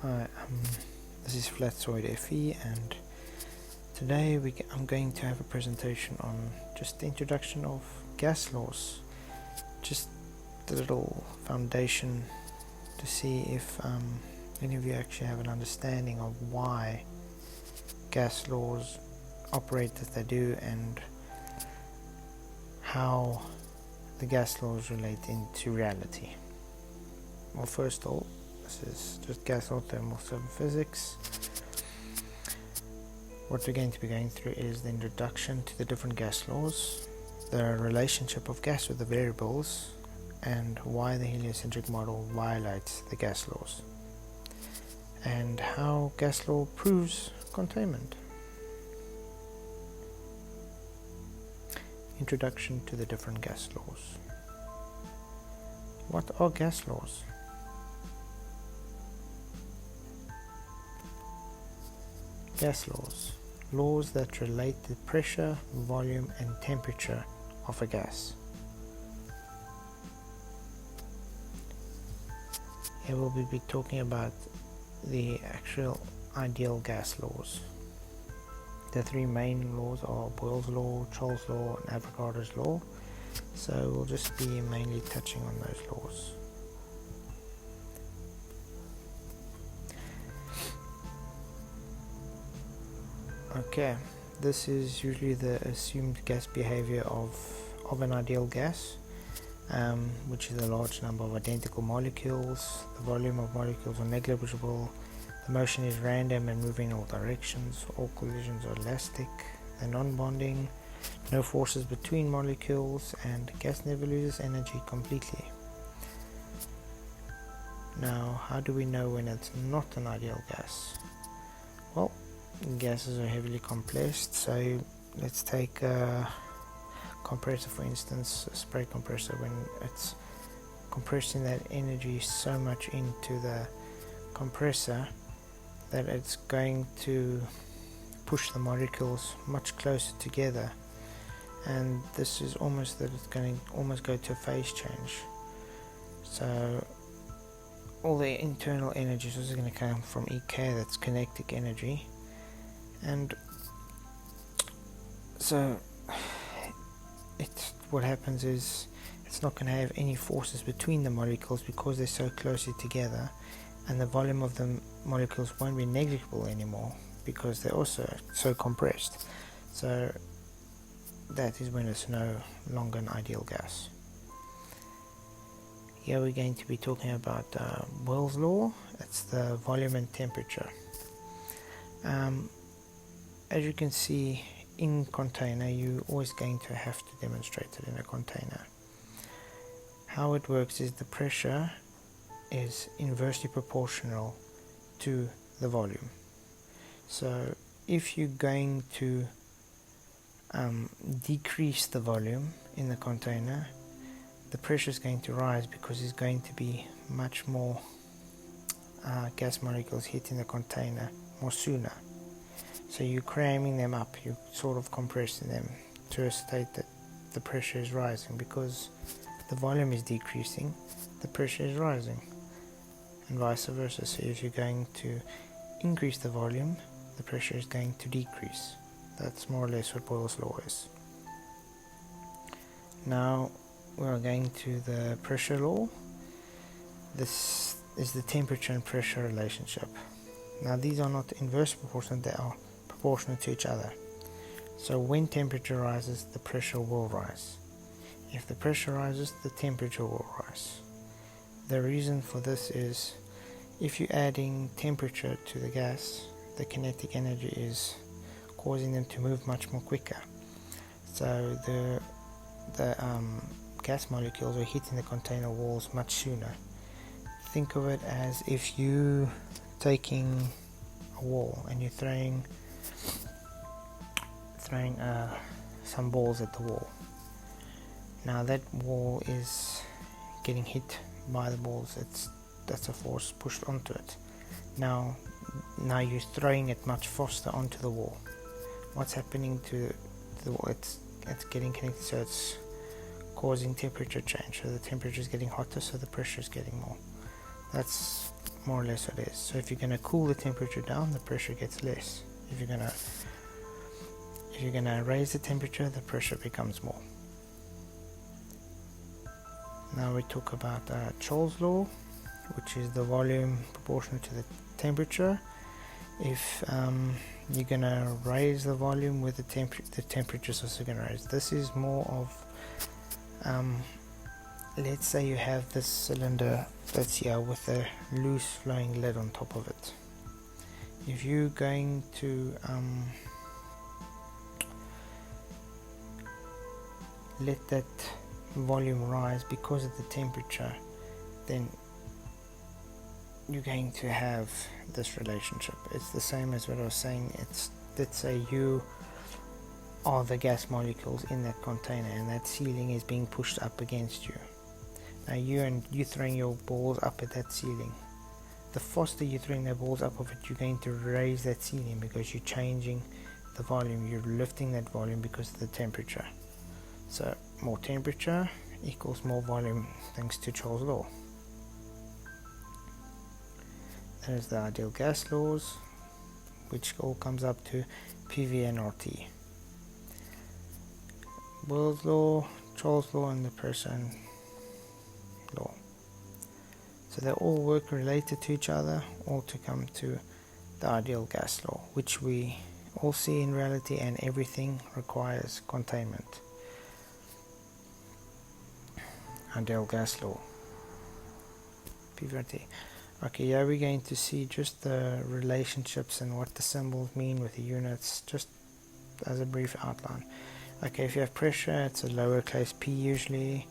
Hi, this is Flatsoid FE, and today I'm going to have a presentation on just the introduction of gas laws, just the little foundation to see if any of you actually have an understanding of why gas laws operate as they do and how the gas laws relate into reality. Well, first of all, this is just gas law thermophysics. What we're going to be going through is the introduction to the different gas laws, the relationship of gas with the variables, and why the heliocentric model violates the gas laws, and how gas law proves containment. Introduction to the different gas laws. What are gas laws? Gas laws. Laws that relate the pressure, volume, and temperature of a gas. Here we'll be talking about the actual ideal gas laws. The three main laws are Boyles Law, Charles Law, and Avogadro's Law. So we'll just be mainly touching on those laws. Okay, this is usually the assumed gas behavior of an ideal gas, which is a large number of identical molecules. The volume of molecules are negligible. The motion is random and moving in all directions. All collisions are elastic. They're non-bonding. No forces between molecules, and gas never loses energy completely. Now, how do we know when it's not an ideal gas? Well, gases are heavily compressed, so let's take a compressor for instance, a spray compressor. When it's compressing that energy so much into the compressor that it's going to push the molecules much closer together, and this is almost that it's going to almost go to a phase change. So all the internal energy is also going to come from EK, that's kinetic energy. And so what happens is it's not going to have any forces between the molecules because they're so closely together, and the volume of the molecules won't be negligible anymore because they're also so compressed. So that is when it's no longer an ideal gas. Here we're going to be talking about Boyles Law. It's the volume and temperature. As you can see, in container you're always going to have to demonstrate it in a container. How it works is the pressure is inversely proportional to the volume. So if you're going to decrease the volume in the container, the pressure is going to rise because there's going to be much more gas molecules hitting the container more sooner. So you're cramming them up, you're sort of compressing them to a state that the pressure is rising. Because the volume is decreasing, the pressure is rising, and vice versa. So if you're going to increase the volume, the pressure is going to decrease. That's more or less what Boyle's Law is. Now we are going to the pressure law. This is the temperature and pressure relationship. Now these are not inversely proportional, they are proportional to each other. So when temperature rises, the pressure will rise. If the pressure rises, the temperature will rise. The reason for this is if you're adding temperature to the gas, the kinetic energy is causing them to move much more quicker. So the gas molecules are hitting the container walls much sooner. Think of it as if you taking a wall and you're throwing some balls at the wall. Now that wall is getting hit by the balls. That's a force pushed onto it. Now you're throwing it much faster onto the wall. What's happening to the wall? It's getting connected, so it's causing temperature change. So the temperature is getting hotter, so the pressure is getting more. That's more or less what it is. So if you're going to cool the temperature down, the pressure gets less. If you're going to raise the temperature, the pressure becomes more. Now we talk about Boyles Law, which is the volume proportional to the temperature. If you're going to raise the volume with the temperature is also going to raise. This is more of, let's say you have this cylinder that's here with a loose flowing lid on top of it. If you're going to let that volume rise because of the temperature, then you're going to have this relationship. It's the same as what I was saying. It's, let's say you are the gas molecules in that container and that ceiling is being pushed up against you. Now you throwing your balls up at that ceiling. The faster you're throwing the balls up of it, you're going to raise that ceiling because you're changing the volume. You're lifting that volume because of the temperature. So more temperature equals more volume, thanks to Boyles Law. That is the ideal gas laws, which all comes up to PV and RT. Boyles Law, Boyles Law, and the Repsresents law. So they all work related to each other, all to come to the ideal gas law, which we all see in reality, and everything requires containment. Ideal gas law, PVRT. Okay, yeah, we're going to see just the relationships and what the symbols mean with the units, just as a brief outline. Okay, if you have pressure, it's a lowercase p usually,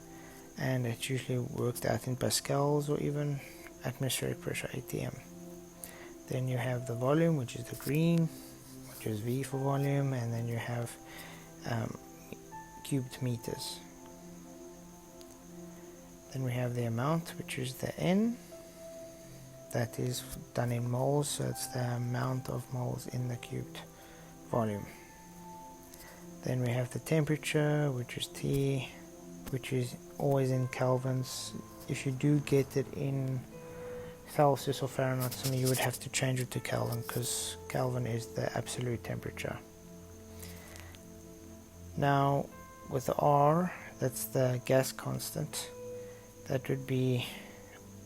and it's usually worked out in pascals or even atmospheric pressure, ATM. Then you have the volume, which is the green, which is V for volume, and then you have cubed meters. Then we have the amount, which is the N. That is done in moles, so it's the amount of moles in the cubed volume. Then we have the temperature, which is T, which is always in kelvins. If you do get it in Celsius or Fahrenheit, you would have to change it to Kelvin, because Kelvin is the absolute temperature. Now with the R, that's the gas constant. That would be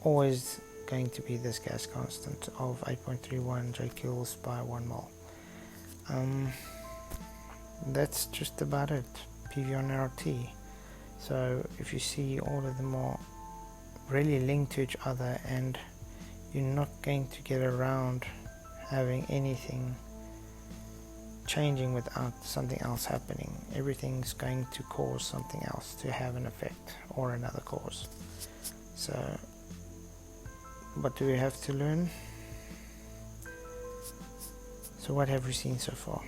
always going to be this gas constant of 8.31 J-joules by 1 mole. That's just about it, PV on RT. So if you see, all of them are really linked to each other, and you're not going to get around having anything changing without something else happening. Everything's going to cause something else to have an effect, or another cause. So what do we have to learn? So what have we seen so far?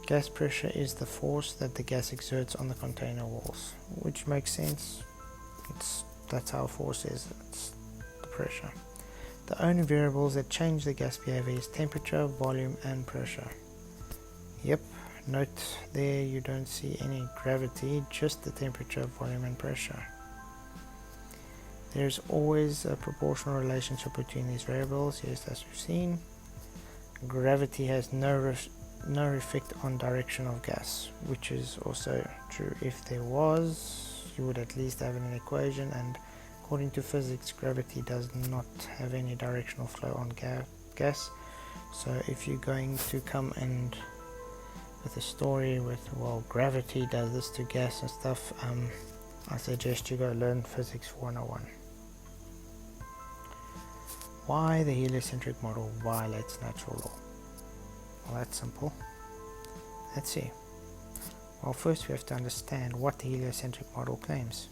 Gas pressure is the force that the gas exerts on the container walls, which makes sense. That's how force is, it's the pressure. The only variables that change the gas behavior is temperature, volume, and pressure. Yep, note there you don't see any gravity, just the temperature, volume, and pressure. There's always a proportional relationship between these variables, yes, as we've seen. Gravity has no effect on direction of gas, which is also true. If there was, you would at least have an equation, and according to physics, gravity does not have any directional flow on gas. So if you're going to come and with a story with, well, gravity does this to gas and stuff, I suggest you go learn physics 101. Why the heliocentric model violates natural law? Well, that's simple. Let's see. Well, first we have to understand what the heliocentric model claims.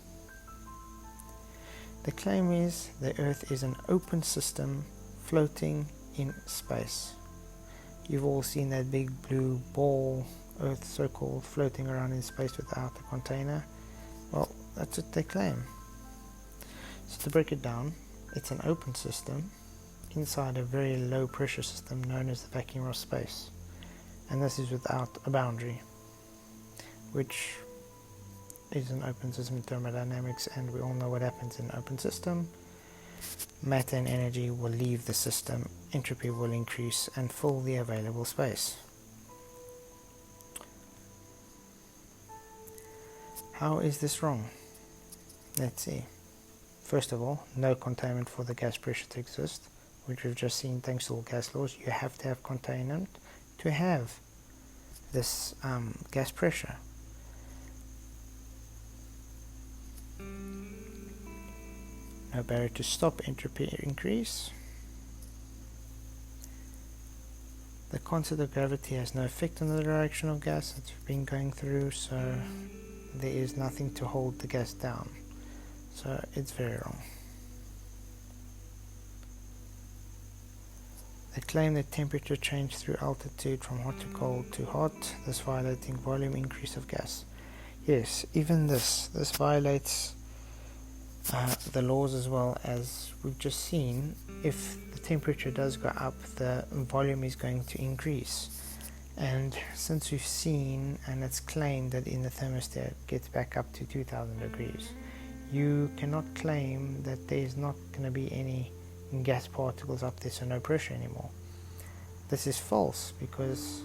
The claim is the Earth is an open system floating in space. You've all seen that big blue ball, Earth circle, floating around in space without a container. Well, that's what they claim. So to break it down, it's an open system inside a very low pressure system known as the vacuum of space, and this is without a boundary, which is an open system in thermodynamics, and we all know what happens in an open system. matter and energy will leave the system, entropy will increase and fill the available space. How is this wrong? Let's see. First of all, no containment for the gas pressure to exist, which we've just seen thanks to all gas laws. You have to have containment to have this gas pressure. No barrier to stop entropy increase. The concept of gravity has no effect on the direction of gas that you've been going through, so there is nothing to hold the gas down. So it's very wrong. They claim that temperature change through altitude from hot to cold to hot, thus violating volume increase of gas. Yes, even this violates the laws, as well as we've just seen. If the temperature does go up, the volume is going to increase. And since we've seen, and it's claimed that in the thermostat gets back up to 2000 degrees, you cannot claim that there's not going to be any gas particles up there, so no pressure anymore. This is false, because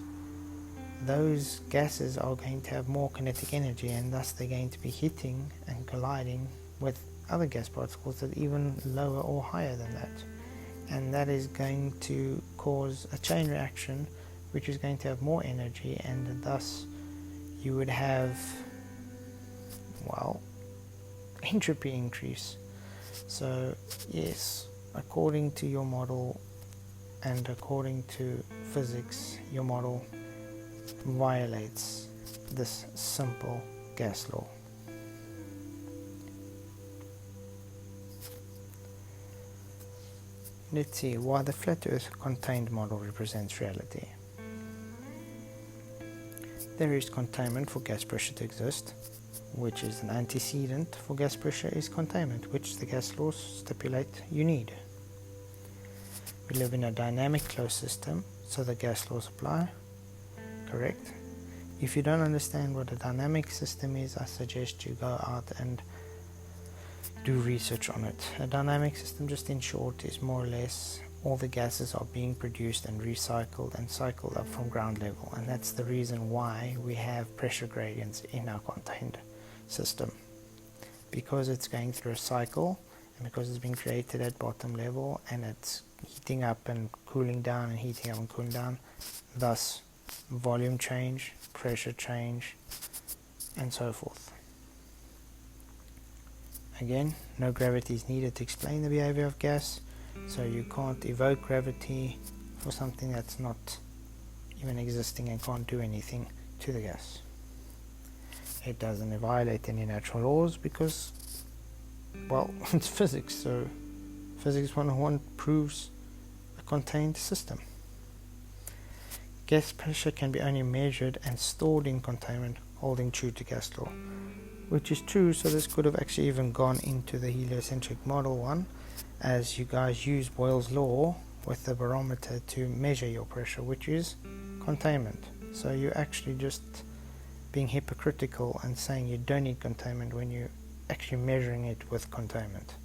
those gases are going to have more kinetic energy, and thus they're going to be hitting and colliding with other gas particles that are even lower or higher than that, and that is going to cause a chain reaction which is going to have more energy, and thus you would have, well, entropy increase. So yes, according to your model and according to physics, your model violates this simple gas law. Let's see why the flat earth contained model represents reality. There is containment for gas pressure to exist, which is an antecedent for gas pressure is containment, which the gas laws stipulate you need. We live in a dynamic closed system, so the gas laws apply. Correct. If you don't understand what a dynamic system is, I suggest you go out and do research on it. A dynamic system, just in short, is more or less all the gases are being produced and recycled and cycled up from ground level, and that's the reason why we have pressure gradients in our contained system, because it's going through a cycle, and because it's been created at bottom level and it's heating up and cooling down and heating up and cooling down, thus volume change, pressure change, and so forth. Again, no gravity is needed to explain the behavior of gas, so you can't evoke gravity for something that's not even existing and can't do anything to the gas. It doesn't violate any natural laws because, well, it's physics, so physics 101 proves a contained system. Gas pressure can be only measured and stored in containment, holding true to gas law, which is true. So this could have actually even gone into the heliocentric model one, as you guys use Boyles Law with the barometer to measure your pressure, which is containment. So you're actually just being hypocritical and saying you don't need containment when you're actually measuring it with containment.